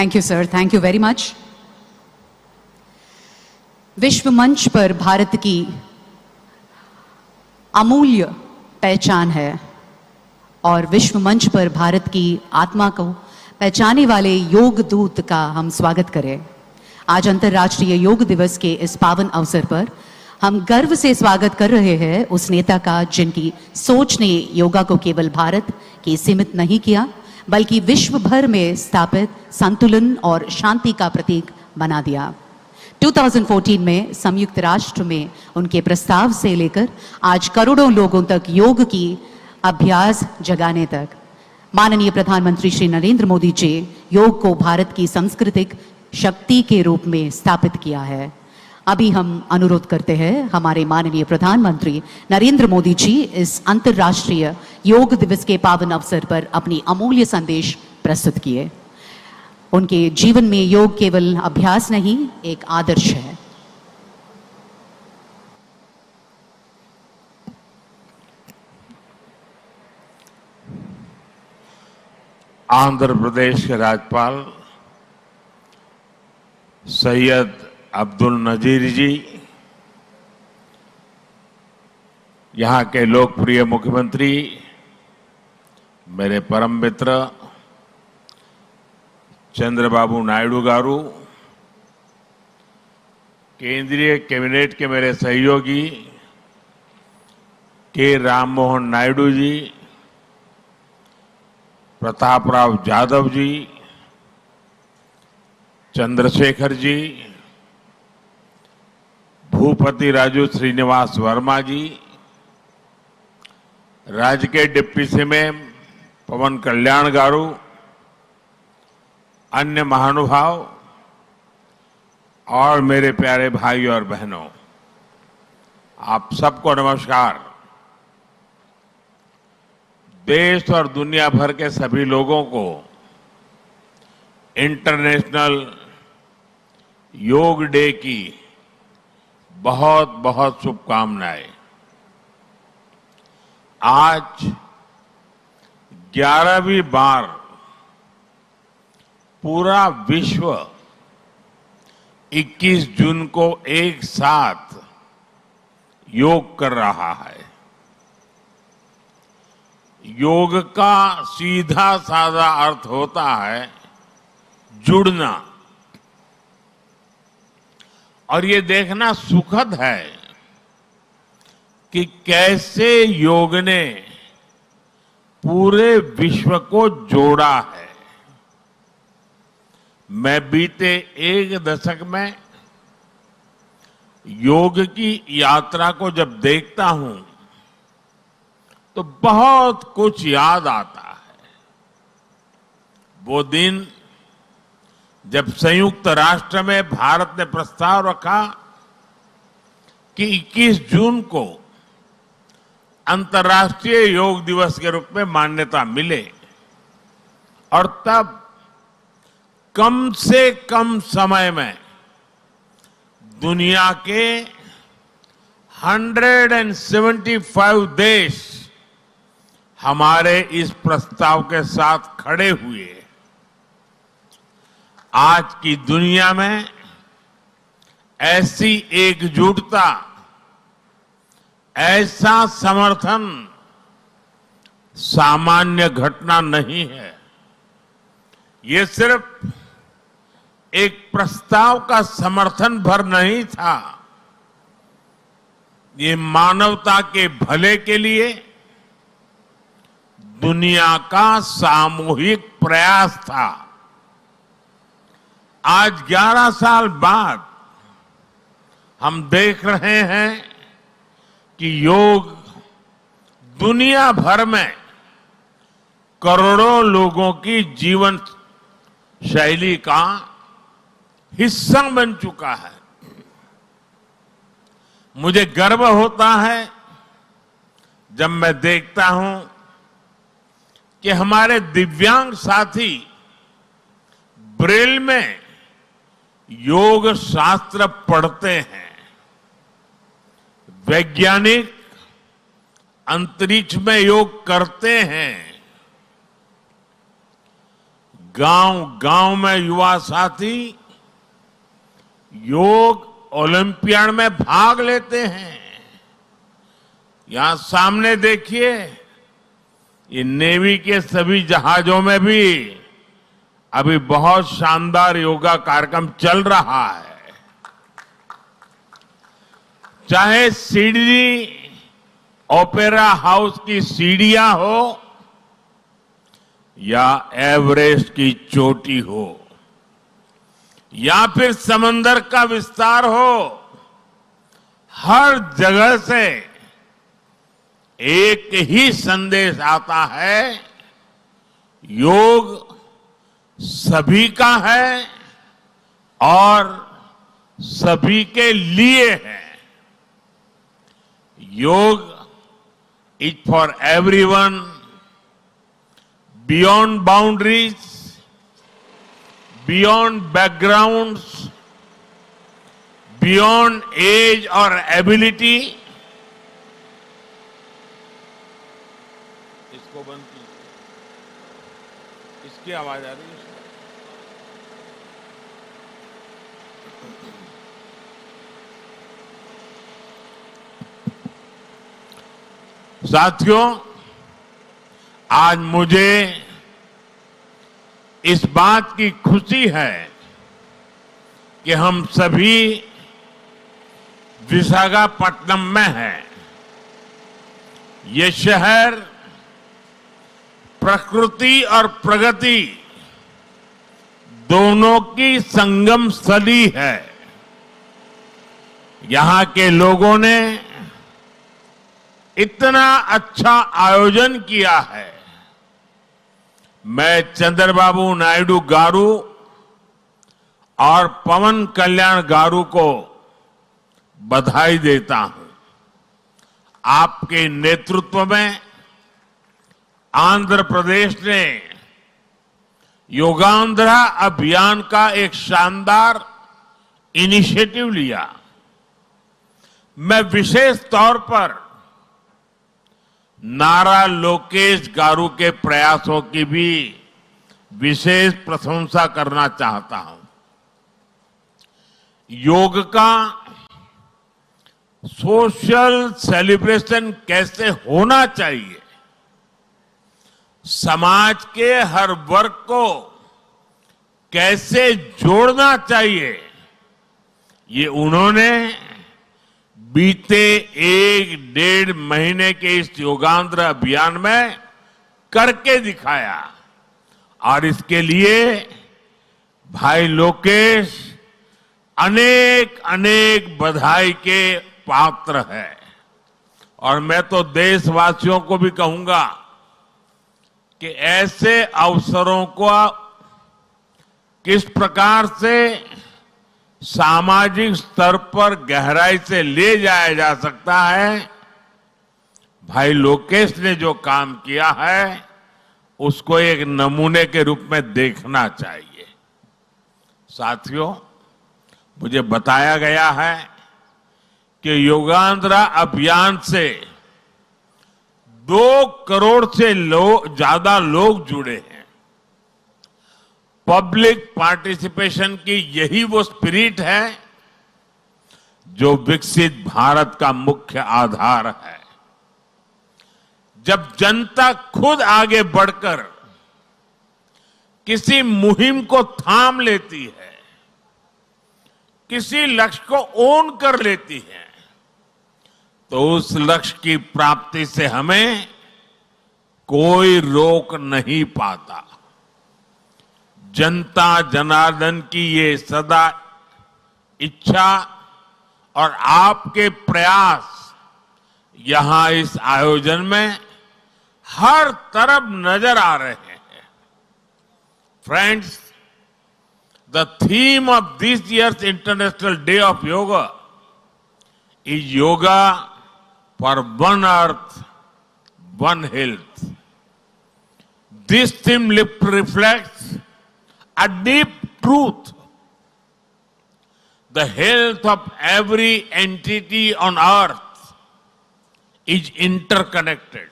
Thank you sir, thank you very much. विश्व मंच पर भारत की अमूल्य पहचान है और विश्व मंच पर भारत की आत्मा को पहचाने वाले योग दूत का हम स्वागत करें। आज अंतर्राष्ट्रीय योग दिवस के इस पावन अवसर पर हम गर्व से स्वागत कर रहे हैं उस नेता का जिनकी सोच ने योगा को केवल भारत के सीमित नहीं किया बल्कि विश्व भर में स्थापित संतुलन और शांति का प्रतीक बना दिया। 2014 में संयुक्त राष्ट्र में उनके प्रस्ताव से लेकर आज करोड़ों लोगों तक योग की अभ्यास जगाने तक माननीय प्रधानमंत्री श्री नरेंद्र मोदी जी योग को भारत की सांस्कृतिक शक्ति के रूप में स्थापित किया है। अभी हम अनुरोध करते हैं हमारे माननीय प्रधानमंत्री नरेंद्र मोदी जी इस अंतर्राष्ट्रीय योग दिवस के पावन अवसर पर अपनी अमूल्य संदेश प्रस्तुत किए। उनके जीवन में योग केवल अभ्यास नहीं, एक आदर्श है। आंध्र प्रदेश के राज्यपाल सैयद अब्दुल नजीर जी, यहाँ के लोकप्रिय मुख्यमंत्री मेरे परम मित्र चंद्रबाबू नायडू गारू, केंद्रीय कैबिनेट के मेरे सहयोगी के राम मोहन नायडू जी, प्रताप राव जाधव जी, चंद्रशेखर जी, भूपति राजू श्रीनिवास वर्मा जी, राज्य के डिप्टी सीएम पवन कल्याण गारू, अन्य महानुभाव और मेरे प्यारे भाई और बहनों, आप सबको नमस्कार। देश और दुनिया भर के सभी लोगों को इंटरनेशनल योग डे की बहुत बहुत शुभकामनाएं। आज 11वीं बार पूरा विश्व 21 जून को एक साथ योग कर रहा है। योग का सीधा साधा अर्थ होता है जुड़ना, और ये देखना सुखद है कि कैसे योग ने पूरे विश्व को जोड़ा है। मैं बीते एक दशक में योग की यात्रा को जब देखता हूं तो बहुत कुछ याद आता है। वो दिन जब संयुक्त राष्ट्र में भारत ने प्रस्ताव रखा कि 21 जून को अंतर्राष्ट्रीय योग दिवस के रूप में मान्यता मिले, और तब कम से कम समय में दुनिया के 175 देश हमारे इस प्रस्ताव के साथ खड़े हुए। आज की दुनिया में ऐसी एकजुटता, ऐसा समर्थन सामान्य घटना नहीं है। ये सिर्फ एक प्रस्ताव का समर्थन भर नहीं था, ये मानवता के भले के लिए दुनिया का सामूहिक प्रयास था। आज 11 साल बाद हम देख रहे हैं कि योग दुनिया भर में करोड़ों लोगों की जीवन शैली का हिस्सा बन चुका है। मुझे गर्व होता है जब मैं देखता हूं कि हमारे दिव्यांग साथी ब्रेल में योग शास्त्र पढ़ते हैं, वैज्ञानिक अंतरिक्ष में योग करते हैं, गांव गांव में युवा साथी योग ओलंपियाड में भाग लेते हैं। यहां सामने देखिए, ये नेवी के सभी जहाजों में भी अभी बहुत शानदार योगा कार्यक्रम चल रहा है। चाहे सिडनी ओपेरा हाउस की सीढ़ियां हो या एवरेस्ट की चोटी हो या फिर समंदर का विस्तार हो, हर जगह से एक ही संदेश आता है, योग सभी का है और सभी के लिए है। Yoga is for everyone, beyond boundaries, beyond backgrounds, beyond age और एबिलिटी। इसको बंद कीजिए, इसकी आवाज आ रही है। साथियों, आज मुझे इस बात की खुशी है कि हम सभी विशाखापट्टनम में हैं। ये शहर प्रकृति और प्रगति दोनों की संगम स्थली है। यहां के लोगों ने इतना अच्छा आयोजन किया है। मैं चंद्रबाबू नायडू गारू और पवन कल्याण गारू को बधाई देता हूं। आपके नेतृत्व में आंध्र प्रदेश ने योगांध्रा अभियान का एक शानदार इनिशिएटिव लिया। मैं विशेष तौर पर नारा लोकेश गारू के प्रयासों की भी विशेष प्रशंसा करना चाहता हूं। योग का सोशल सेलिब्रेशन कैसे होना चाहिए, समाज के हर वर्ग को कैसे जोड़ना चाहिए, ये उन्होंने बीते 1-1.5 महीने के इस योगांध्र अभियान में करके दिखाया। और इसके लिए भाई लोकेश अनेक अनेक बधाई के पात्र है। और मैं तो देशवासियों को भी कहूंगा कि ऐसे अवसरों को किस प्रकार से सामाजिक स्तर पर गहराई से ले जाया जा सकता है, भाई लोकेश ने जो काम किया है उसको एक नमूने के रूप में देखना चाहिए। साथियों, मुझे बताया गया है कि योगांध्रा अभियान से 2 करोड़ से ज्यादा लोग जुड़े हैं। पब्लिक पार्टिसिपेशन की यही वो स्पिरिट है जो विकसित भारत का मुख्य आधार है। जब जनता खुद आगे बढ़कर किसी मुहिम को थाम लेती है, किसी लक्ष्य को ओन कर लेती है, तो उस लक्ष्य की प्राप्ति से हमें कोई रोक नहीं पाता। जनता जनार्दन की ये सदा इच्छा और आपके प्रयास यहां इस आयोजन में हर तरफ नजर आ रहे हैं। Friends, the theme of this years international day of yoga is yoga for one earth, one health. This theme reflects a deep truth. The health of every entity on earth is interconnected.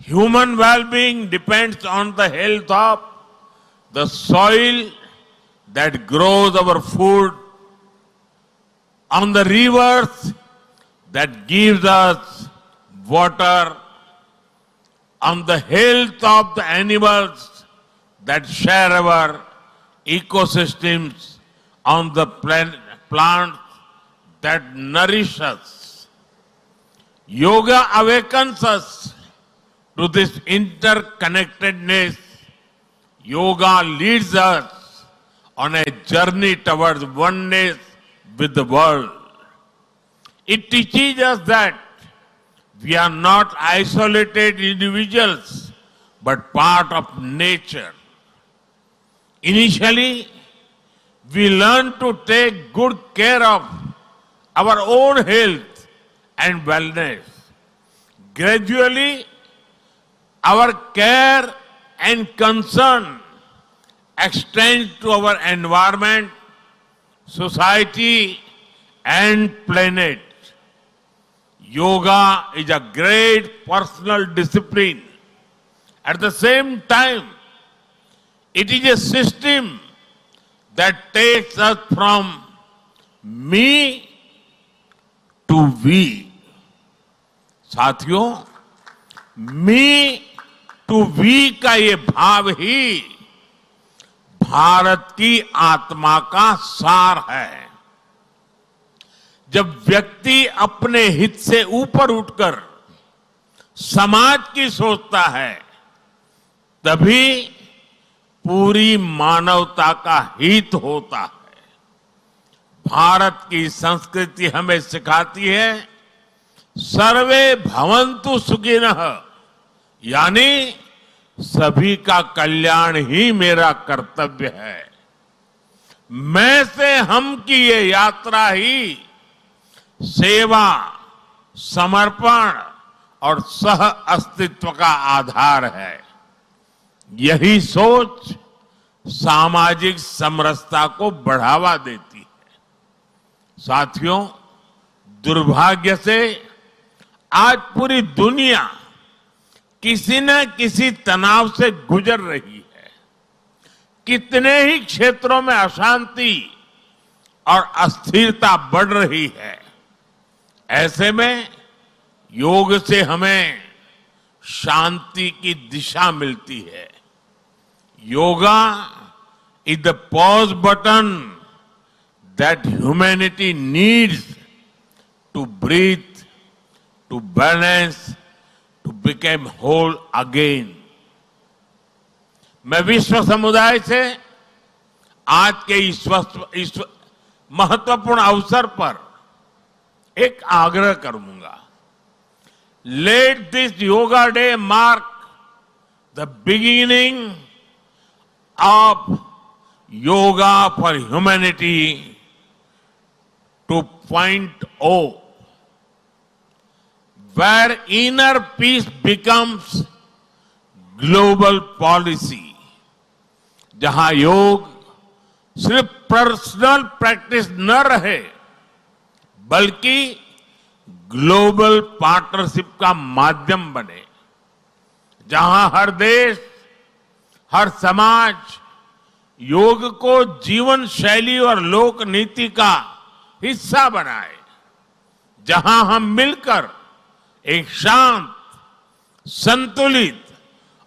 Human well-being depends on the health of the soil that grows our food, on the rivers that gives us water, on the health of the animals that share our ecosystems, on the plants that nourish us. Yoga awakens us to this interconnectedness. Yoga leads us on a journey towards oneness with the world. It teaches us that we are not isolated individuals, but part of nature. Initially, we learn to take good care of our own health and wellness. Gradually, our care and concern extends to our environment, society, and planet. Yoga is a great personal discipline. At the same time, it is a system that takes us from me to we. साथियों, मी to we का ये भाव ही भारत की आत्मा का सार है। जब व्यक्ति अपने हित से ऊपर उठकर समाज की सोचता है, तभी पूरी मानवता का हित होता है। भारत की संस्कृति हमें सिखाती है सर्वे भवन्तु सुखिनः, यानी सभी का कल्याण ही मेरा कर्तव्य है। मैं से हम की ये यात्रा ही सेवा, समर्पण और सह अस्तित्व का आधार है। यही सोच सामाजिक समरसता को बढ़ावा देती है। साथियों, दुर्भाग्य से आज पूरी दुनिया किसी न किसी तनाव से गुजर रही है। कितने ही क्षेत्रों में अशांति और अस्थिरता बढ़ रही है। ऐसे में योग से हमें शांति की दिशा मिलती है। Yoga is the pause button that humanity needs to breathe, to balance, to become whole again. मैं विश्व समुदाय से आज के इस महत्वपूर्ण अवसर पर एक आग्रह करूंगा। Let this yoga day mark the beginning of Yoga for Humanity 2.0, where inner peace becomes global policy, जहां योग सिर्फ पर्सनल प्रैक्टिस न रहे, बल्कि ग्लोबल पार्टनरशिप का माध्यम बने, जहां हर देश, हर समाज योग को जीवन शैली और लोक नीति का हिस्सा बनाए, जहां हम मिलकर एक शांत, संतुलित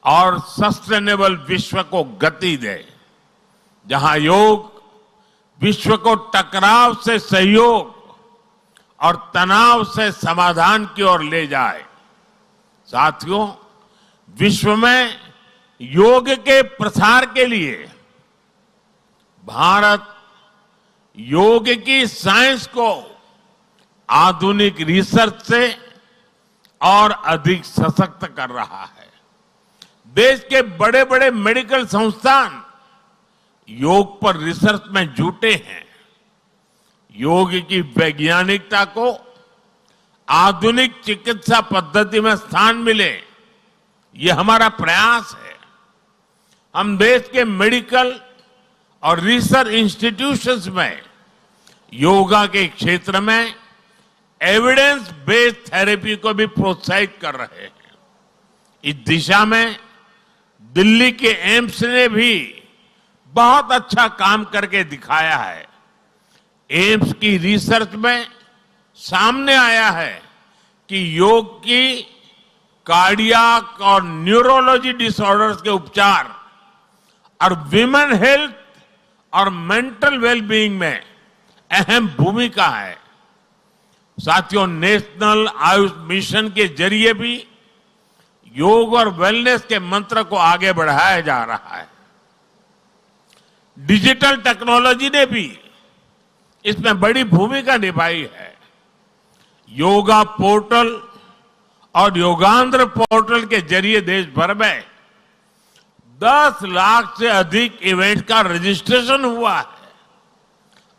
और सस्टेनेबल विश्व को गति दे, जहां योग विश्व को टकराव से सहयोग और तनाव से समाधान की ओर ले जाए। साथियों, विश्व में योग के प्रसार के लिए भारत योग की साइंस को आधुनिक रिसर्च से और अधिक सशक्त कर रहा है। देश के बड़े बड़े मेडिकल संस्थान योग पर रिसर्च में जुटे हैं। योग की वैज्ञानिकता को आधुनिक चिकित्सा पद्धति में स्थान मिले, ये हमारा प्रयास है। हम देश के मेडिकल और रिसर्च इंस्टीट्यूशंस में योगा के क्षेत्र में एविडेंस बेस्ड थेरेपी को भी प्रोत्साहित कर रहे हैं। इस दिशा में दिल्ली के एम्स ने भी बहुत अच्छा काम करके दिखाया है। एम्स की रिसर्च में सामने आया है कि योग की कार्डियक और न्यूरोलॉजी डिसऑर्डर्स के उपचार और विमेन हेल्थ और मेंटल वेलबीइंग में अहम भूमिका है। साथियों, नेशनल आयुष मिशन के जरिए भी योग और वेलनेस के मंत्र को आगे बढ़ाया जा रहा है। डिजिटल टेक्नोलॉजी ने भी इसमें बड़ी भूमिका निभाई है। योगा पोर्टल और योगांध्र पोर्टल के जरिए देश भर में 10 लाख से अधिक इवेंट का रजिस्ट्रेशन हुआ है।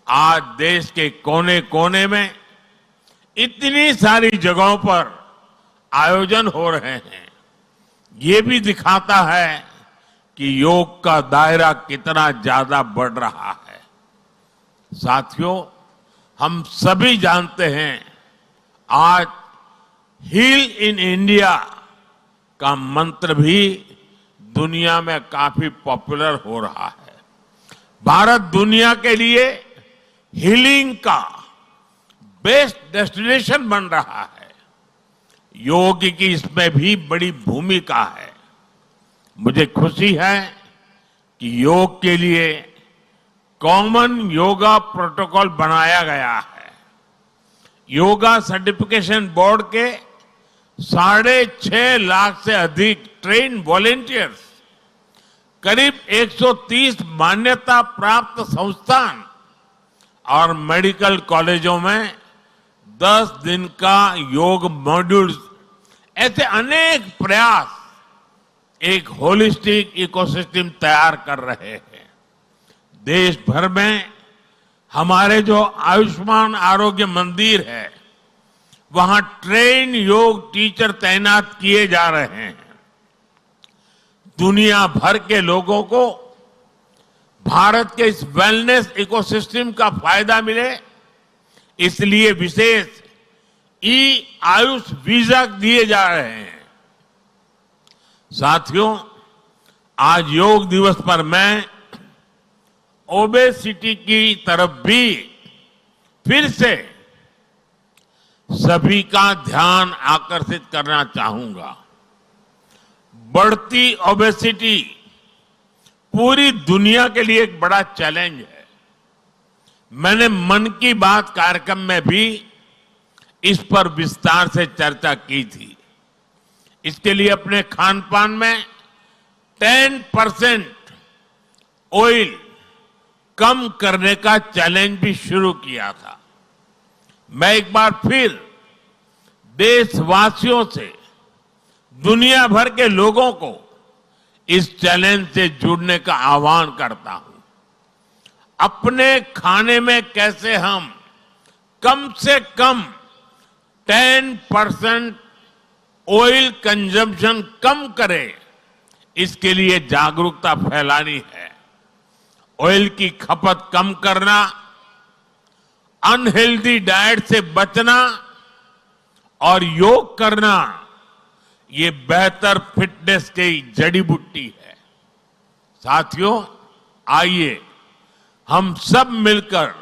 आज देश के कोने कोने में इतनी सारी जगहों पर आयोजन हो रहे हैं। ये भी दिखाता है कि योग का दायरा कितना ज्यादा बढ़ रहा है। साथियों, हम सभी जानते हैं आज हील इन इंडिया का मंत्र भी दुनिया में काफी पॉपुलर हो रहा है। भारत दुनिया के लिए हीलिंग का बेस्ट डेस्टिनेशन बन रहा है। योग की इसमें भी बड़ी भूमिका है। मुझे खुशी है कि योग के लिए कॉमन योगा प्रोटोकॉल बनाया गया है। योगा सर्टिफिकेशन बोर्ड के 6.5 लाख से अधिक ट्रेन वॉलेंटियर्स, करीब 130 मान्यता प्राप्त संस्थान और मेडिकल कॉलेजों में 10 दिन का योग मॉड्यूल्स, ऐसे अनेक प्रयास एक होलिस्टिक इकोसिस्टम तैयार कर रहे हैं। देश भर में हमारे जो आयुष्मान आरोग्य मंदिर है, वहां ट्रेन योग टीचर तैनात किए जा रहे हैं। दुनिया भर के लोगों को भारत के इस वेलनेस इकोसिस्टम का फायदा मिले, इसलिए विशेष ई आयुष वीजा दिए जा रहे हैं। साथियों, आज योग दिवस पर मैं ओबेसिटी की तरफ भी फिर से सभी का ध्यान आकर्षित करना चाहूंगा। बढ़ती ओबेसिटी पूरी दुनिया के लिए एक बड़ा चैलेंज है। मैंने मन की बात कार्यक्रम में भी इस पर विस्तार से चर्चा की थी। इसके लिए अपने खान पान में 10% ऑयल कम करने का चैलेंज भी शुरू किया था। मैं एक बार फिर देशवासियों से, दुनिया भर के लोगों को इस चैलेंज से जुड़ने का आह्वान करता हूं। अपने खाने में कैसे हम कम से कम 10% ऑयल कंजम्पशन कम करें, इसके लिए जागरूकता फैलानी है। ऑयल की खपत कम करना, अनहेल्दी डाइट से बचना और योग करना, ये बेहतर फिटनेस की जड़ी बूटी है। साथियों, आइए हम सब मिलकर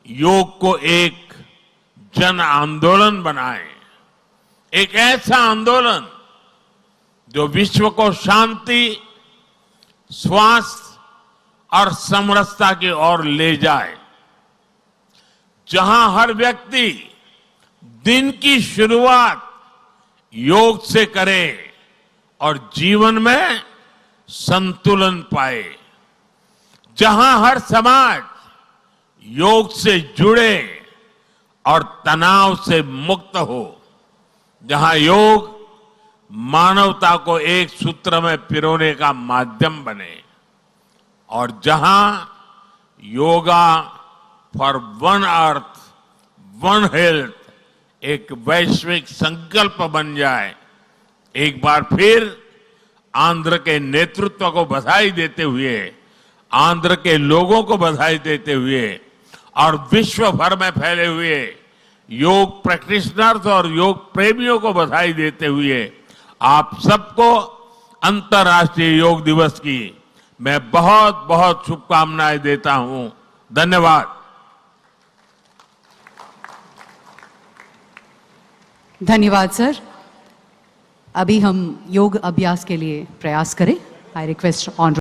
योग को एक जन आंदोलन बनाएं। एक ऐसा आंदोलन जो विश्व को शांति, स्वास्थ्य और समरसता की ओर ले जाए। जहां हर व्यक्ति दिन की शुरुआत योग से करे और जीवन में संतुलन पाए। जहां हर समाज योग से जुड़े और तनाव से मुक्त हो। जहां योग मानवता को एक सूत्र में पिरोने का माध्यम बने। और जहां yoga for one earth one health एक वैश्विक संकल्प बन जाए। एक बार फिर आंध्र के नेतृत्व को बधाई देते हुए, आंध्र के लोगों को बधाई देते हुए और विश्व भर में फैले हुए योग प्रैक्टिशनर्स और योग प्रेमियों को बधाई देते हुए आप सबको अंतर्राष्ट्रीय योग दिवस की मैं बहुत बहुत शुभकामनाएं देता हूं। धन्यवाद। धन्यवाद सर। अभी हम योग अभ्यास के लिए प्रयास करें। I request on